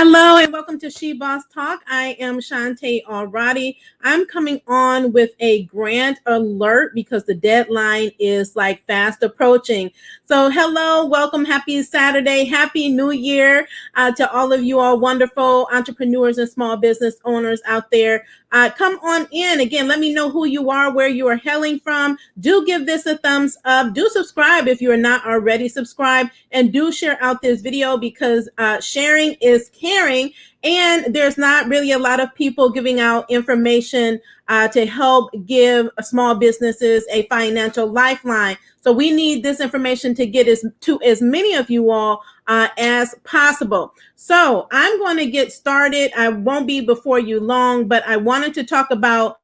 Hello and welcome to She Boss Talk. I am Shantae Alradi. I'm coming on with a grant alert because the deadline is like fast approaching. So hello, welcome, happy Saturday, happy New Year to all of you all wonderful entrepreneurs and small business owners out there. Come on in. Again, let me know who you are, where you are hailing from. Do give this a thumbs up. Do subscribe if you are not already subscribed. And do share out this video because sharing is caring. And there's not really a lot of people giving out information to help give small businesses a financial lifeline. So we need this information to get to as many of you all as possible. So I'm going to get started. I won't be before you long, but I wanted to talk about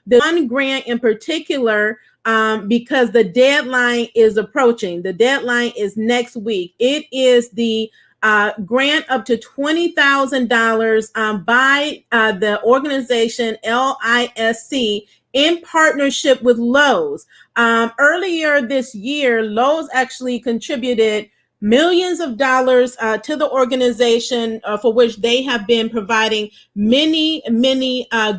the one grant in particular because the deadline is approaching. The deadline is next week. It is the grant up to $20,000 by the organization LISC in partnership with Lowe's. Earlier this year, Lowe's actually contributed millions of dollars to the organization for which they have been providing many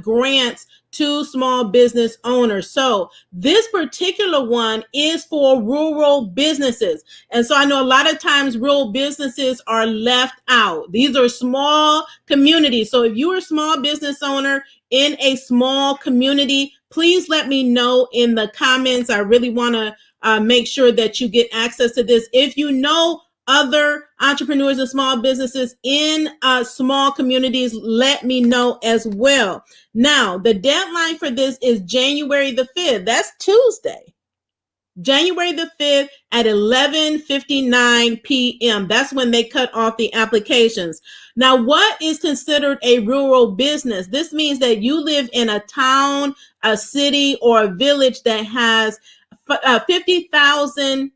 grants to small business owners. So this particular one is for rural businesses. And so I know a lot of times rural businesses are left out. These are small communities. So if you're a small business owner in a small community, please let me know in the comments. I really want to make sure that you get access to this. If you know other entrepreneurs and small businesses in small communities, let me know as well. Now, the deadline for this is January the 5th. That's Tuesday. January the 5th at 11:59 p.m. That's when they cut off the applications. Now, what is considered a rural business? This means that you live in a town, a city, or a village that has 50,000,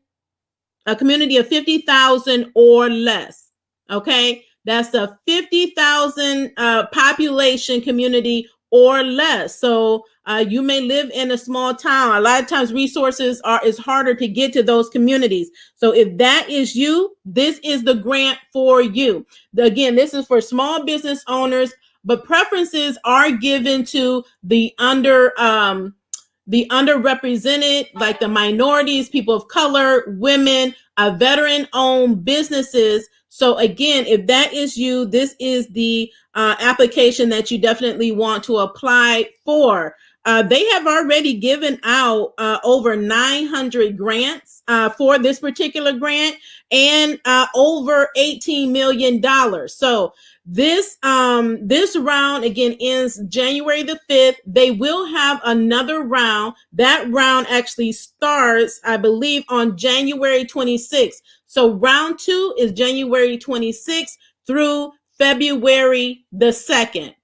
a community of 50,000 or less. Okay, that's a 50,000 population community or less. So you may live in a small town. A lot of times resources is harder to get to those communities. So if that is you, this is the grant for you. Again, this is for small business owners, but preferences are given to the underrepresented, like the minorities, people of color, women, veteran-owned businesses. So again, if that is you, this is the application that you definitely want to apply for. They have already given out over 900 grants for this particular grant and over $18 million. So this round again ends January the 5th. They will have another round. That round actually starts, I believe, on January 26th. So round 2 is January 26th through February the 2nd.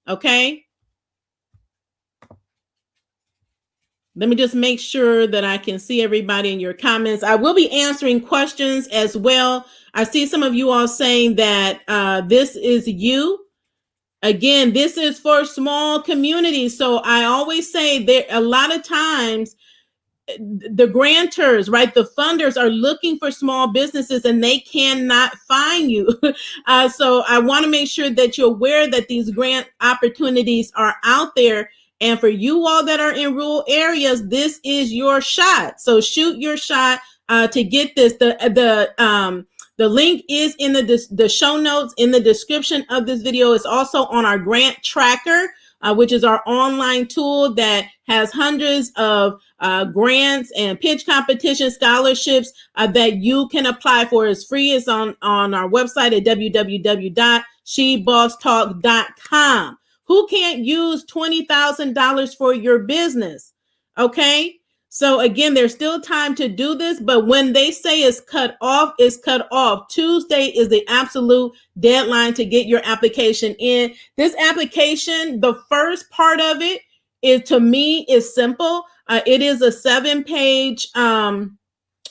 Okay. Let me just make sure that I can see everybody in your comments. I will be answering questions as well. I see some of you all saying that this is you. Again, this is for small communities. So I always say there a lot of times the grantors, right? The funders are looking for small businesses and they cannot find you. So I want to make sure that you're aware that these grant opportunities are out there. And for you all that are in rural areas, this is your shot. So shoot your shot to get this. The link is in the show notes in the description of this video. It's also on our grant tracker, which is our online tool that has hundreds of grants and pitch competition scholarships that you can apply for. It's free. It's on our website at www.shebosstalk.com. Who can't use $20,000 for your business? Okay. So again, there's still time to do this, but when they say it's cut off, it's cut off. Tuesday is the absolute deadline to get your application in. This application, the first part of it is, to me, is simple. It is a 7-page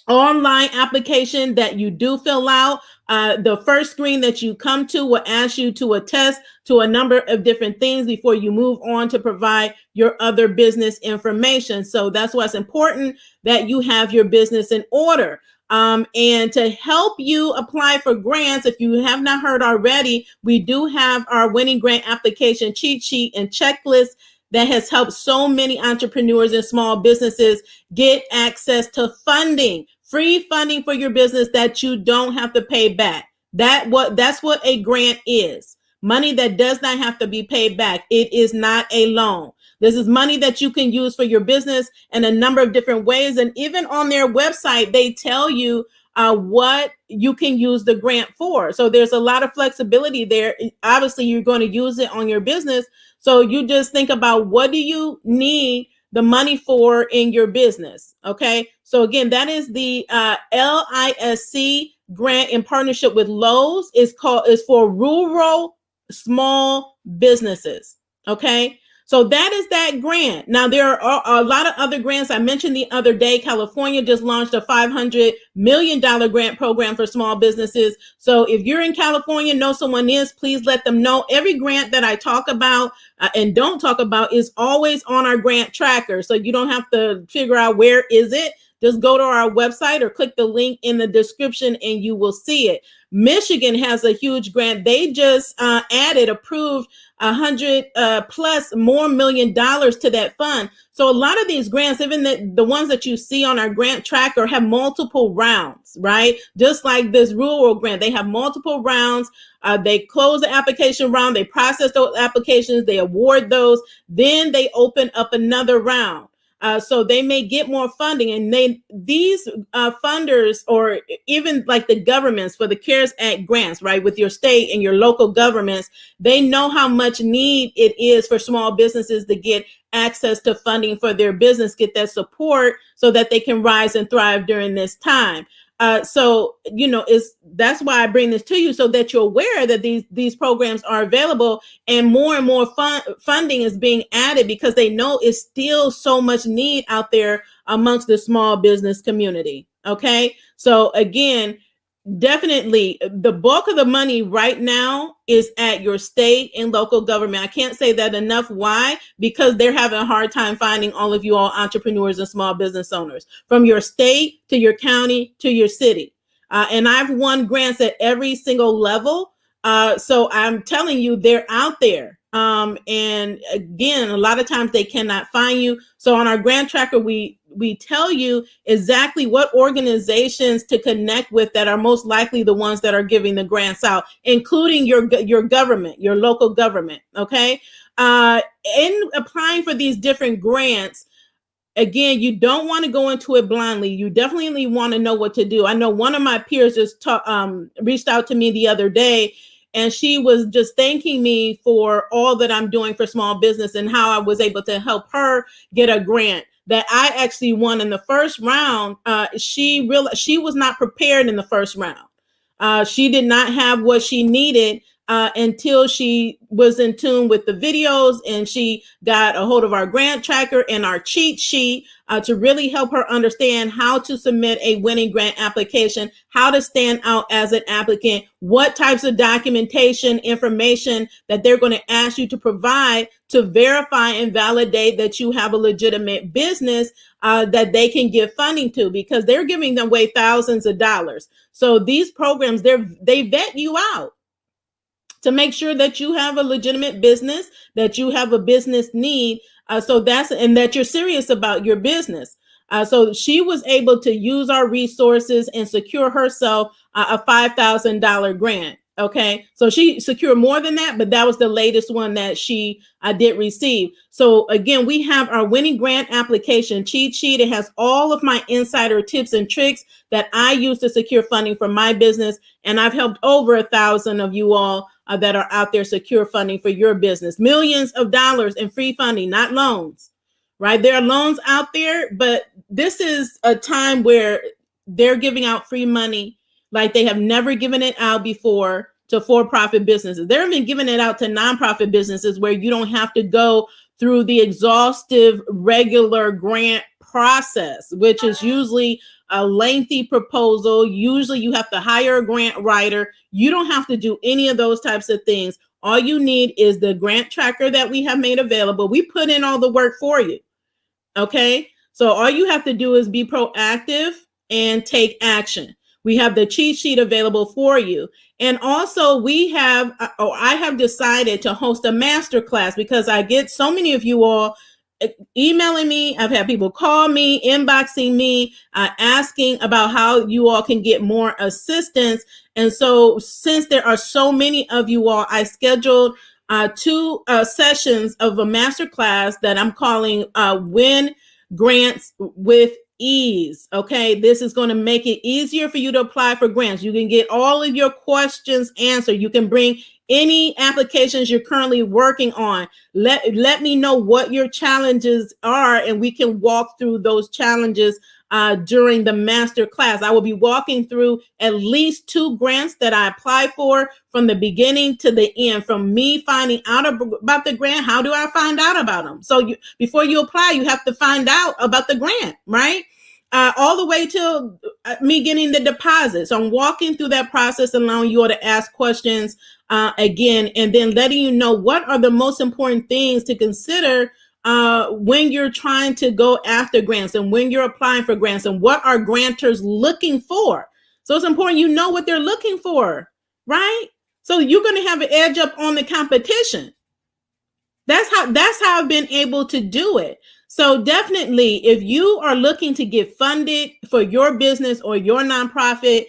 online application that you do fill out. The first screen that you come to will ask you to attest to a number of different things before you move on to provide your other business information. So that's why it's important that you have your business in order. And to help you apply for grants, if you have not heard already, we do have our winning grant application cheat sheet and checklist that has helped so many entrepreneurs and small businesses get access to funding, free funding for your business that you don't have to pay back. That's what a grant is. Money that does not have to be paid back. It is not a loan. This is money that you can use for your business in a number of different ways. And even on their website, they tell you what you can use the grant for. So there's a lot of flexibility there. Obviously, you're going to use it on your business. So you just think about, what do you need the money for in your business? Okay. So again, that is the LISC grant in partnership with Lowe's. Is for rural small businesses. Okay. So that is that grant. Now, there are a lot of other grants. I mentioned the other day, California just launched a $500 million grant program for small businesses. So if you're in California, know someone is, please let them know. Every grant that I talk about and don't talk about is always on our grant tracker. So you don't have to figure out where is it. Just go to our website or click the link in the description and you will see it. Michigan has a huge grant. They just approved $100+ more million to that fund. So a lot of these grants, even the ones that you see on our grant tracker, have multiple rounds, right? Just like this rural grant, they have multiple rounds. They close the application round, they process those applications, they award those, then they open up another round. So they may get more funding, and these funders, or even like the governments for the CARES Act grants, right, with your state and your local governments, they know how much need it is for small businesses to get access to funding for their business, get that support so that they can rise and thrive during this time. So, that's why I bring this to you, so that you're aware that these programs are available, and more funding is being added, because they know it's still so much need out there amongst the small business community. Okay. So again, definitely the bulk of the money right now is at your state and local government. I can't say that enough. Why? Because they're having a hard time finding all of you all entrepreneurs and small business owners, from your state to your county to your city. And I've won grants at every single level. So I'm telling you, they're out there. And again, a lot of times they cannot find you. So on our grant tracker, we tell you exactly what organizations to connect with that are most likely the ones that are giving the grants out, including your government, your local government. Okay. In applying for these different grants, again, you don't want to go into it blindly. You definitely want to know what to do. I know one of my peers just reached out to me the other day, and she was just thanking me for all that I'm doing for small business and how I was able to help her get a grant that I actually won in the first round. She was not prepared in the first round. She did not have what she needed until she was in tune with the videos, and she got a hold of our grant tracker and our cheat sheet to really help her understand how to submit a winning grant application, how to stand out as an applicant, what types of documentation, information that they're going to ask you to provide to verify and validate that you have a legitimate business that they can give funding to, because they're giving them away thousands of dollars. So these programs, they vet you out to make sure that you have a legitimate business, that you have a business need, and that you're serious about your business. So she was able to use our resources and secure herself a $5,000 grant. Okay, so she secured more than that, but that was the latest one that she did receive. So again, we have our winning grant application cheat sheet. It has all of my insider tips and tricks that I use to secure funding for my business, and I've helped over 1,000 of you all that are out there secure funding for your business. Millions of dollars in free funding, not loans, right? There are loans out there, but this is a time where they're giving out free money like they have never given it out before to for-profit businesses. They're even giving it out to nonprofit businesses, where you don't have to go through the exhaustive regular grant process, which is usually a lengthy proposal. Usually you have to hire a grant writer. You don't have to do any of those types of things. All you need is the grant tracker that we have made available. We put in all the work for you. Okay. So all you have to do is be proactive and take action. We have the cheat sheet available for you. And also we have, I have decided to host a masterclass because I get so many of you all emailing me. I've had people call me, inboxing me, asking about how you all can get more assistance. And so since there are so many of you all, I scheduled two sessions of a masterclass that I'm calling Win Grants with Ease. Okay, this is going to make it easier for you to apply for grants. You can get all of your questions answered. You can bring any applications you're currently working on. Let me know what your challenges are, and we can walk through those challenges during the master class. I will be walking through at least 2 grants that I applied for from the beginning to the end, from me finding out about the grant. How do I find out about them? So before you apply, you have to find out about the grant, right? All the way to me getting the deposit. So I'm walking through that process, allowing you all to ask questions again, and then letting you know what are the most important things to consider when you're trying to go after grants and when you're applying for grants, and what are grantors looking for. So it's important you know what they're looking for, right? So you're going to have an edge up on the competition. That's how I've been able to do it. So definitely, if you are looking to get funded for your business or your nonprofit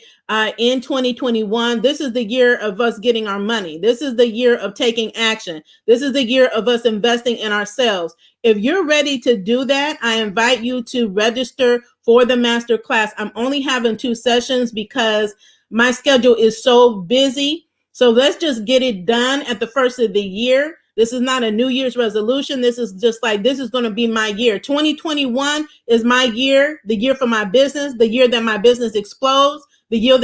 in 2021, this is the year of us getting our money. This is the year of taking action. This is the year of us investing in ourselves. If you're ready to do that, I invite you to register for the master class. I'm only having 2 sessions because my schedule is so busy. So let's just get it done at the first of the year. This is not a New Year's resolution. This is just like, this is going to be my year. 2021 is my year, the year for my business, the year that my business explodes, the year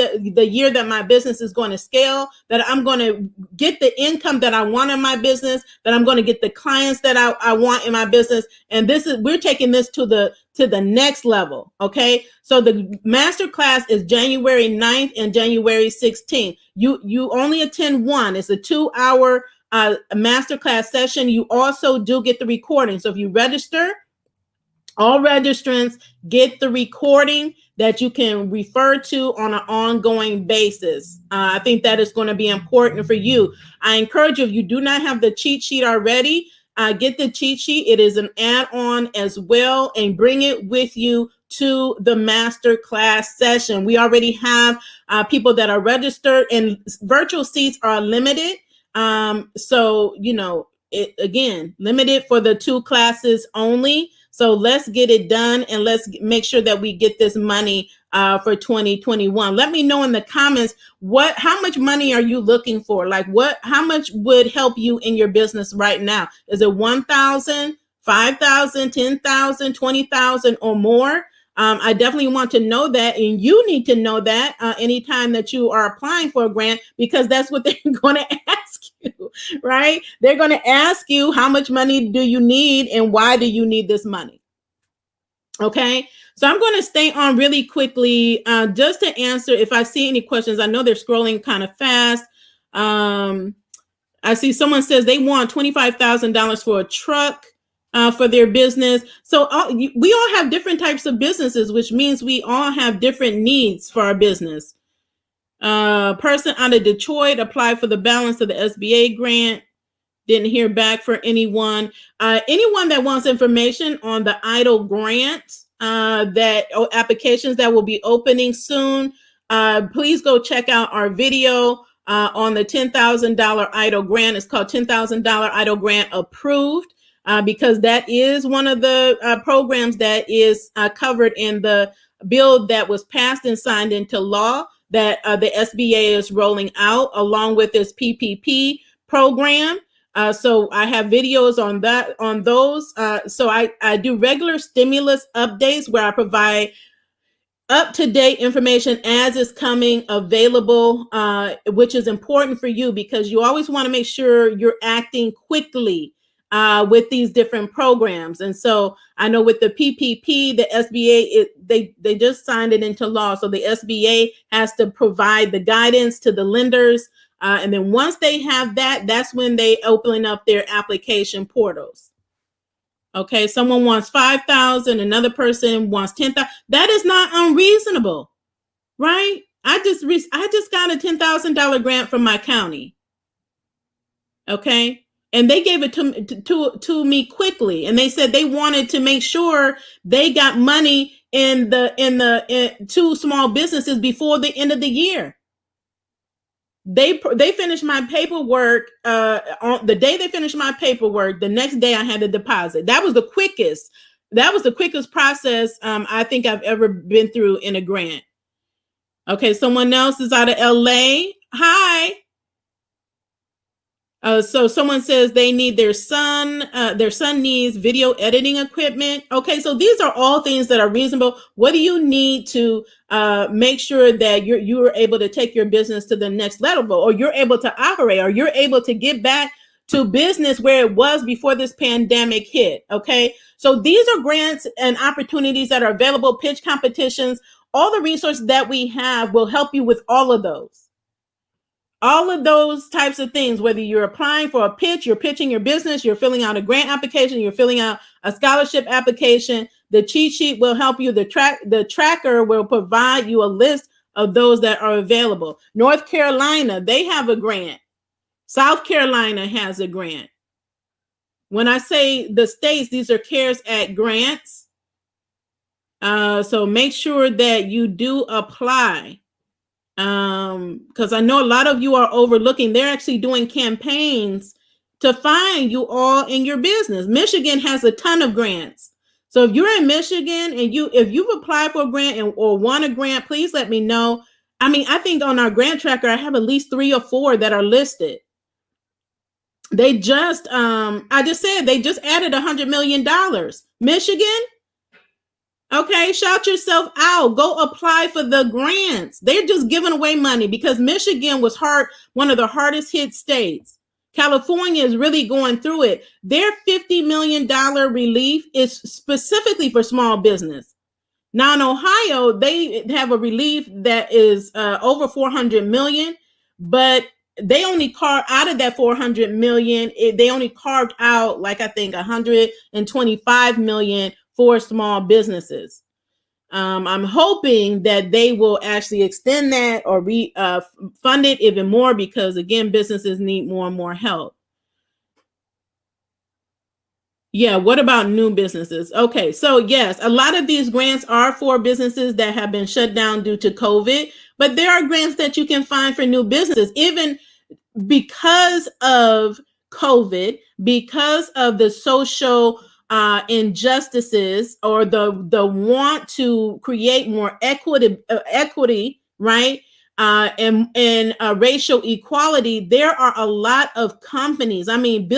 that my business is going to scale, that I'm going to get the income that I want in my business, that I'm going to get the clients that I want in my business. And we're taking this to the next level. Okay. So the masterclass is January 9th and January 16th. You only attend one. It's a 2-hour a masterclass session. You also do get the recording. So if you register, all registrants get the recording that you can refer to on an ongoing basis. I think that is going to be important for you. I encourage you, if you do not have the cheat sheet already, get the cheat sheet. It is an add-on as well, and bring it with you to the master class session. We already have people that are registered, and virtual seats are limited. So, again, limited for the 2 classes only. So let's get it done, and let's make sure that we get this money for 2021. Let me know in the comments, how much money are you looking for? Like how much would help you in your business right now? Is it 1,000, 5,000, 10,000, 20,000 or more? I definitely want to know that, and you need to know that anytime that you are applying for a grant, because that's what they're going to ask you, right? They're going to ask you, how much money do you need and why do you need this money? Okay, so I'm going to stay on really quickly just to answer if I see any questions. I know they're scrolling kind of fast. I see someone says they want $25,000 for a truck. For their business. So we all have different types of businesses, which means we all have different needs for our business. Person out of Detroit applied for the balance of the SBA grant. Didn't hear back for anyone. Anyone that wants information on the EIDL grant, applications that will be opening soon, please go check out our video on the $10,000 EIDL grant. It's called $10,000 EIDL grant approved. Because that is one of the programs that is covered in the bill that was passed and signed into law that the SBA is rolling out, along with this PPP program. So I have videos on those. So I do regular stimulus updates where I provide up-to-date information as it's coming available, which is important for you because you always want to make sure you're acting quickly with these different programs. And so I know with the PPP, the SBA, they just signed it into law. So the SBA has to provide the guidance to the lenders. And then once they have that, that's when they open up their application portals. Okay, someone wants 5,000, another person wants 10,000. That is not unreasonable, right? I just got a $10,000 grant from my county. Okay, and they gave it to me quickly, and they said they wanted to make sure they got money in two small businesses before the end of the year. They finished my paperwork on the day they finished my paperwork. The next day I had the deposit. That was the quickest process I think I've ever been through in a grant. Okay, someone else is out of LA. Hi. So someone says they need their son needs video editing equipment. Okay, so these are all things that are reasonable. What do you need to make sure that you're able to take your business to the next level, or you're able to operate, or you're able to get back to business where it was before this pandemic hit? Okay, so these are grants and opportunities that are available, pitch competitions, all the resources that we have will help you with all of those. All of those types of things, whether you're applying for a pitch, you're pitching your business, you're filling out a grant application, you're filling out a scholarship application, the cheat sheet will help you. The tracker will provide you a list of those that are available. North Carolina, they have a grant. South Carolina has a grant. When I say the states, these are CARES Act grants. So make sure that you do apply. Because I know a lot of you are overlooking. They're actually doing campaigns to find you all in your business. Michigan has a ton of grants. So if you're in Michigan and if you've applied for a grant or won a grant, please let me know. I mean, I think on our grant tracker, I have at least 3 or 4 that are listed. They just, I just said they just added $100 million. Michigan? Okay, shout yourself out. Go apply for the grants. They're just giving away money because Michigan was one of the hardest hit states. California is really going through it. Their $50 million relief is specifically for small business. Now in Ohio, they have a relief that is over 400 million, but they only carved out of that 400 million. They only carved out, like, I think 125 million for small businesses. I'm hoping that they will actually extend that or fund it even more, because again, businesses need more and more help. Yeah, what about new businesses? Okay, so yes, a lot of these grants are for businesses that have been shut down due to COVID, but there are grants that you can find for new businesses, even because of COVID, because of the social injustices, or the want to create more equity, right? And racial equality. There are a lot of companies, I mean,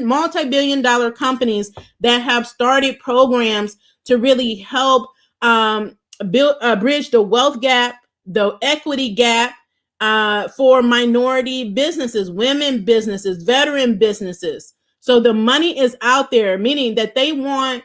multi-billion dollar companies that have started programs to really help bridge the wealth gap, the equity gap, for minority businesses, women businesses, veteran businesses. So the money is out there, meaning that they want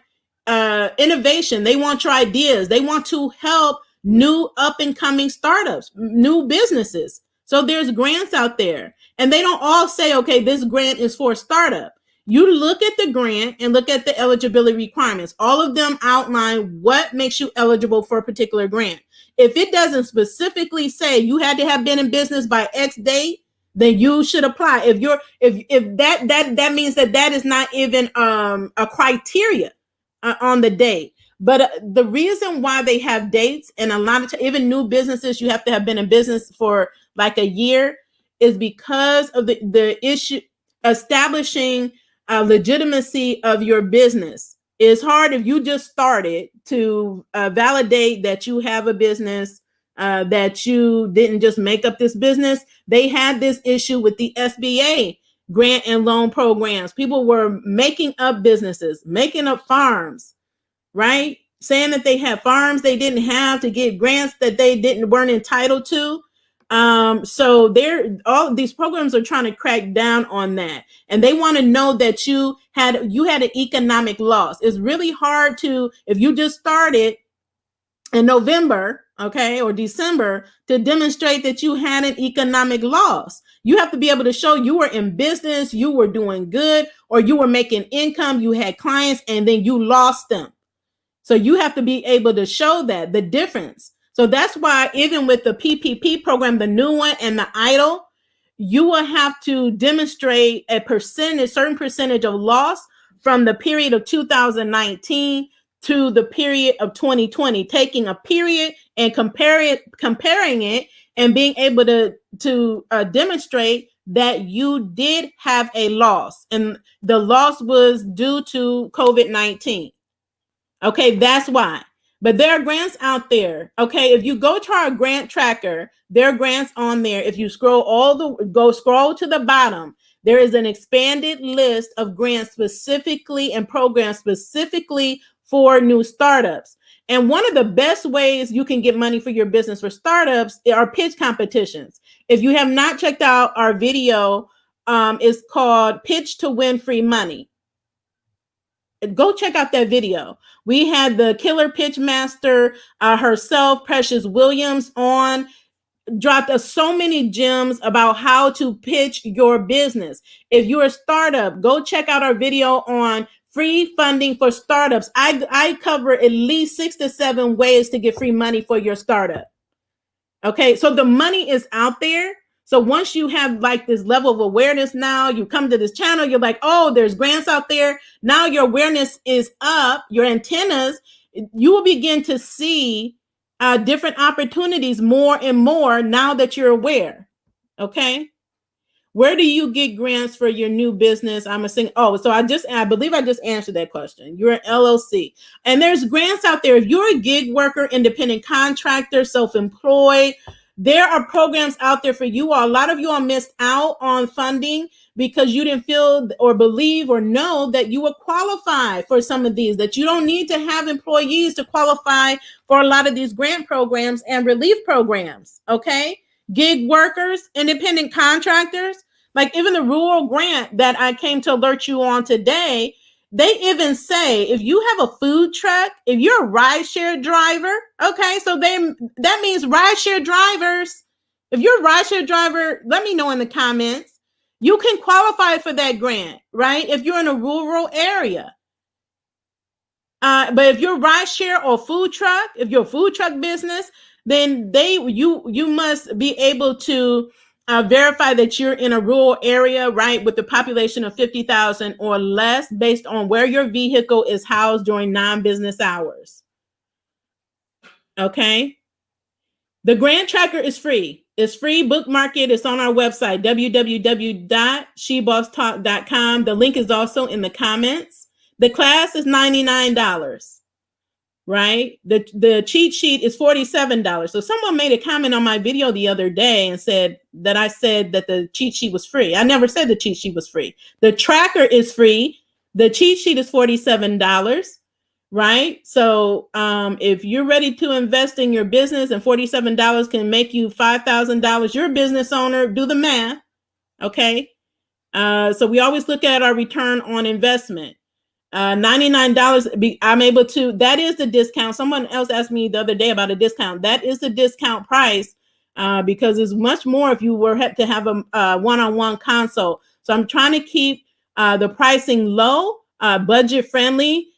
innovation. They want your ideas. They want to help new up and coming startups, new businesses. So there's grants out there, and they don't all say, okay, this grant is for a startup. You look at the grant and look at the eligibility requirements. All of them outline what makes you eligible for a particular grant. If it doesn't specifically say you had to have been in business by X date, then you should apply. If that means that is not even a criteria on the date. But the reason why they have dates, and a lot of even new businesses, you have to have been in business for like a year, is because of the issue establishing legitimacy of your business. It's hard if you just started to validate that you have a business, that you didn't just make up this business. They had this issue with the SBA grant and loan programs. People were making up businesses, making up farms, right? Saying that they had farms they didn't have to get grants that they weren't entitled to. So all these programs are trying to crack down on that, and they want to know that you had an economic loss. It's really hard to, if you just started in November, okay, or December, to demonstrate that you had an economic loss. You have to be able to show you were in business, you were doing good, or you were making income, you had clients, and then you lost them. So you have to be able to show that the difference. So that's why even with the PPP program, the new one and the EIDL, you will have to demonstrate a percentage, certain percentage of loss from the period of 2019 to the period of 2020, taking a period and comparing it and being able to demonstrate that you did have a loss, and the loss was due to COVID-19. Okay, that's why. But there are grants out there. Okay, if you go to our grant tracker, there are grants on there. If you scroll to the bottom, there is an expanded list of grants specifically and programs specifically for new startups. And one of the best ways you can get money for your business for startups are pitch competitions. If you have not checked out our video, it's called Pitch to Win Free Money. Go check out that video. We had the killer pitch master herself, Precious Williams, on, dropped us so many gems about how to pitch your business. If you're a startup, go check out our video on free funding for startups. I cover at least 6 to 7 ways to get free money for your startup. Okay, so the money is out there. So once you have like this level of awareness, now you come to this channel, you're like, oh, there's grants out there. Now your awareness is up, your antennas, you will begin to see different opportunities more and more now that you're aware. Okay. Where do you get grants for your new business? I'm assuming. Oh, so I believe I just answered that question. You're an LLC, and there's grants out there. If you're a gig worker, independent contractor, self-employed, there are programs out there for you all. A lot of you all missed out on funding because you didn't feel or believe or know that you were qualified for some of these, that you don't need to have employees to qualify for a lot of these grant programs and relief programs. Okay. Gig workers, independent contractors, like even the rural grant that I came to alert you on today, they even say if you have a food truck, if you're a rideshare driver, okay, so that means rideshare drivers. If you're a rideshare driver, let me know in the comments. You can qualify for that grant, right? If you're in a rural area. But if you're rideshare or food truck, if you're a food truck business, then you must be able to verify that you're in a rural area, right, with the population of 50,000 or less, based on where your vehicle is housed during non-business hours. Okay. The grant tracker is free. It's free. Bookmark it. It's on our website, www.shebosstalk.com. The link is also in the comments. The class is $99, right? The cheat sheet is $47. So someone made a comment on my video the other day and said that I said that the cheat sheet was free. I never said the cheat sheet was free. The tracker is free. The cheat sheet is $47, right? So if you're ready to invest in your business and $47 can make you $5,000, you're a business owner, do the math, okay? So we always look at our return on investment. $99, I'm able to, that is the discount. Someone else asked me the other day about a discount. That is the discount price because it's much more if you were to have a one-on-one consult. So I'm trying to keep the pricing low, budget friendly,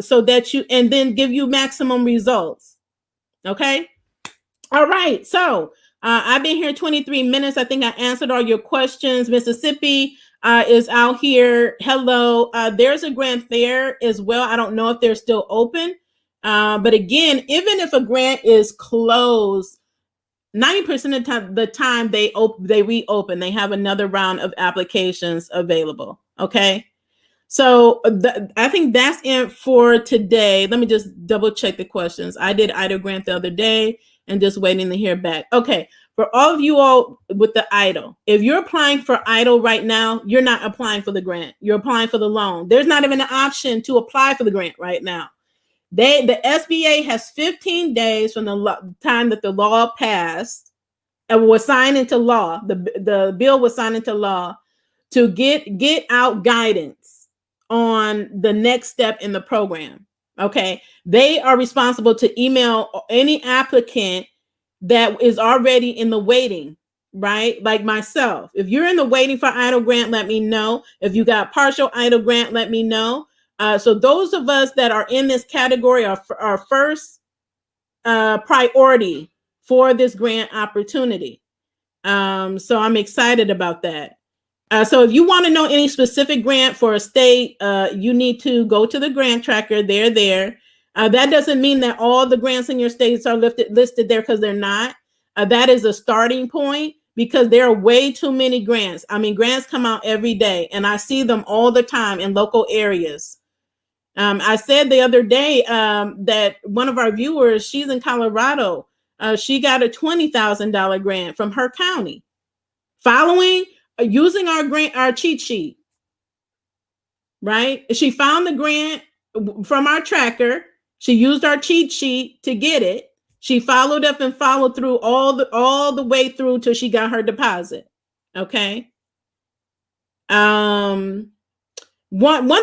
so that you, and then give you maximum results. Okay. All right. So I've been here 23 minutes. I think I answered all your questions. Mississippi is out here. Hello. There's a grant there as well. I don't know if they're still open. But again, even if a grant is closed, 90% of the time they reopen. They have another round of applications available. Okay. So I think that's it for today. Let me just double check the questions. I did EIDL grant the other day and just waiting to hear back. Okay. For all of you all with the EIDL, if you're applying for EIDL right now, you're not applying for the grant. You're applying for the loan. There's not even an option to apply for the grant right now. The SBA has 15 days from the time that the law passed and was signed into law. The bill was signed into law to get out guidance on the next step in the program. Okay. They are responsible to email any applicant that is already in the waiting, right? Like myself. If you're in the waiting for EIDL grant, let me know. If you got partial EIDL grant, let me know. So those of us that are in this category are first priority for this grant opportunity. So I'm excited about that. So if you want to know any specific grant for a state, you need to go to the grant tracker. They're there. That doesn't mean that all the grants in your states are listed there, because they're not. That is a starting point, because there are way too many grants. I mean, grants come out every day, and I see them all the time in local areas. I said the other day that one of our viewers, she's in Colorado. She got a $20,000 grant from her county, following using our cheat sheet. Right? She found the grant from our tracker. She used our cheat sheet to get it. She followed up and followed through all the way through till she got her deposit. Okay. One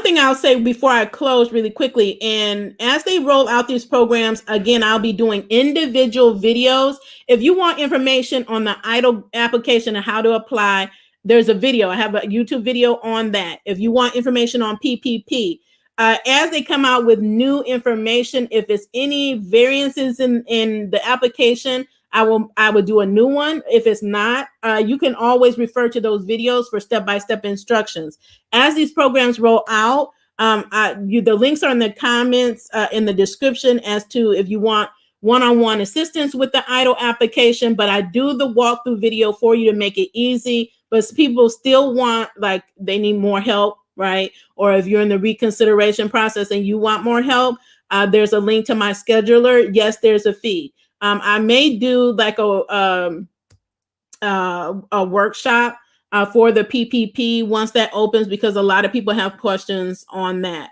thing I'll say before I close really quickly, and as they roll out these programs, again, I'll be doing individual videos. If you want information on the EIDL application and how to apply, there's a video. I have a YouTube video on that. If you want information on PPP, as they come out with new information, if it's any variances in the application, I will do a new one. If it's not, you can always refer to those videos for step-by-step instructions. As these programs roll out, the links are in the comments, in the description, as to if you want one-on-one assistance with the EIDL application. But I do the walkthrough video for you to make it easy. But people still want, like, they need more help, right? Or if you're in the reconsideration process and you want more help, there's a link to my scheduler. Yes, there's a fee. I may do like a workshop for the PPP once that opens, because a lot of people have questions on that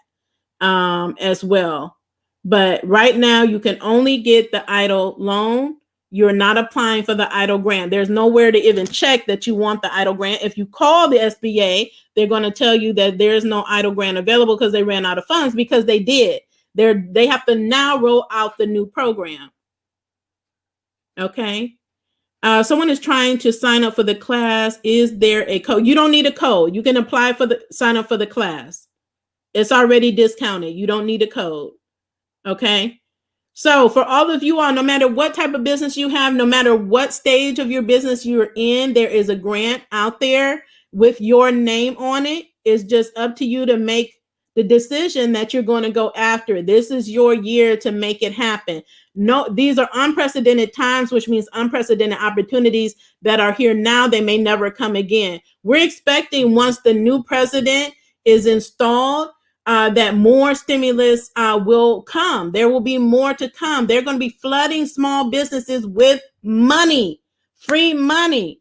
as well. But right now, you can only get the EIDL loan. You're not applying for the EIDL grant. There's nowhere to even check that you want the EIDL grant. If you call the SBA, they're going to tell you that there's no EIDL grant available because they ran out of funds, because they did. They have to now roll out the new program. Okay. Someone is trying to sign up for the class. Is there a code? You don't need a code. You can apply for sign up for the class. It's already discounted. You don't need a code. Okay. So for all of you all, no matter what type of business you have, no matter what stage of your business you're in, there is a grant out there with your name on it. It's just up to you to make the decision that you're going to go after. This is your year to make it happen. No, these are unprecedented times, which means unprecedented opportunities that are here now. They may never come again. We're expecting, once the new president is installed, that more stimulus will come. There will be more to come. They're going to be flooding small businesses with money, free money.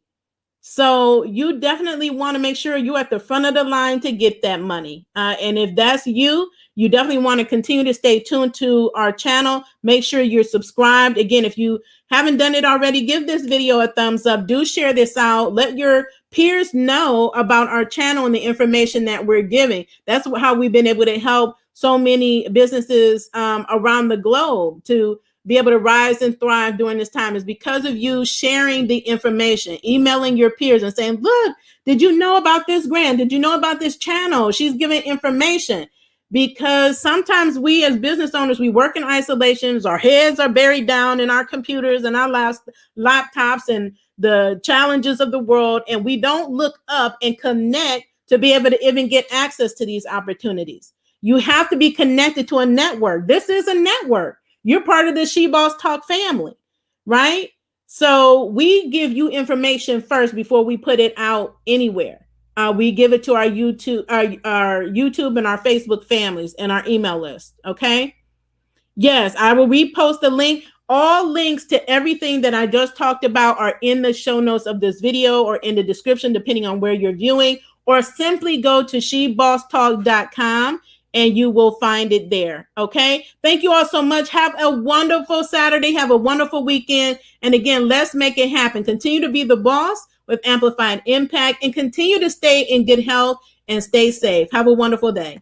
So you definitely want to make sure you're at the front of the line to get that money. And if that's you, you definitely want to continue to stay tuned to our channel. Make sure you're subscribed. Again, if you haven't done it already, give this video a thumbs up. Do share this out. Let your peers know about our channel and the information that we're giving. That's how we've been able to help so many businesses around the globe to be able to rise and thrive during this time, is because of you sharing the information, emailing your peers and saying, look, did you know about this grant? Did you know about this channel? She's giving information. Because sometimes we as business owners, we work in isolations, our heads are buried down in our computers and our laptops and the challenges of the world, and we don't look up and connect to be able to even get access to these opportunities. You have to be connected to a network. This is a network. You're part of the Bosstalk family, right? So we give you information first before we put it out anywhere. We give it to our YouTube, our YouTube and our Facebook families and our email list. Okay. Yes, I will repost the link. All links to everything that I just talked about are in the show notes of this video or in the description, depending on where you're viewing, or simply go to shebosstalk.com and you will find it there. Okay. Thank you all so much. Have a wonderful Saturday. Have a wonderful weekend. And again, let's make it happen. Continue to be the boss with amplified impact, and continue to stay in good health and stay safe. Have a wonderful day.